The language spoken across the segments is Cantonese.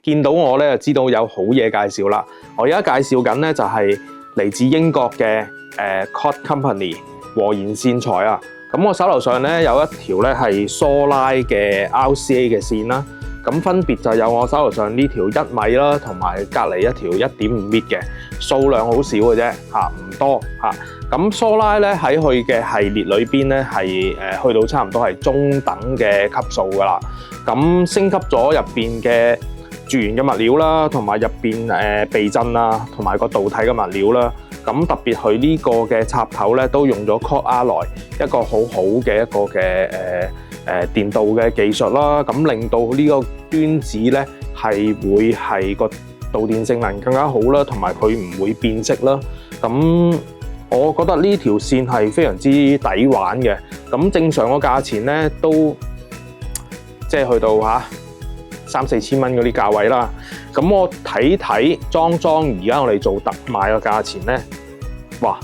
見到我咧就知道有好嘢介紹啦。我而家介紹緊咧就係嚟自英國嘅Cod Company 和弦線材啊。咁我手頭上咧有一條咧係疏拉嘅 RCA 嘅線啦。咁分別就有我手頭上呢條1米啦，同埋隔離一條1.5米嘅，數量好少嘅啫嚇，唔多嚇。咁疏拉咧喺佢嘅系列裏邊咧係去到差唔多係中等嘅級數噶啦。咁升級咗入邊嘅絕緣嘅物料啦，同埋入邊避震啊，同埋個導體嘅物料啦。咁特別佢呢個嘅插頭咧都用咗 Cod Alloy，一個好好嘅一個嘅電導嘅技術啦。咁令到呢個端子咧係會係個導電性能更加好啦，同埋佢唔會變色啦。咁我覺得呢條線係非常之抵玩嘅。咁正常個價錢咧都即係去到3-4千蚊嗰啲價位啦。咁我睇裝而家我哋做特賣嘅價錢咧，哇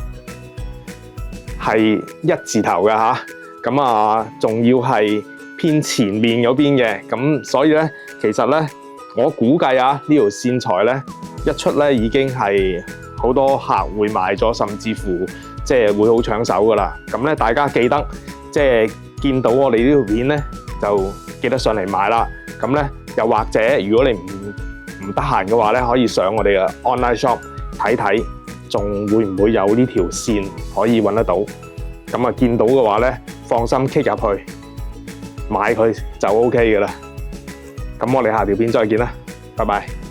係1字頭嘅嚇。咁啊仲要係偏前面嗰邊嘅。咁所以咧其實咧我估計呢條線材咧一出咧已經係好多客會買咗，甚至乎即係會好搶手噶啦。咁咧大家記得即係見到我哋呢條片咧就記得上嚟買啦。咁咧又或者如果你唔得閒嘅話咧，可以上我哋嘅 online shop 睇睇，仲會唔會有呢條線可以揾得到？咁啊見到嘅話咧，放心 click 入去買佢就 OK 嘅啦。咁我哋下條片再見啦，拜拜。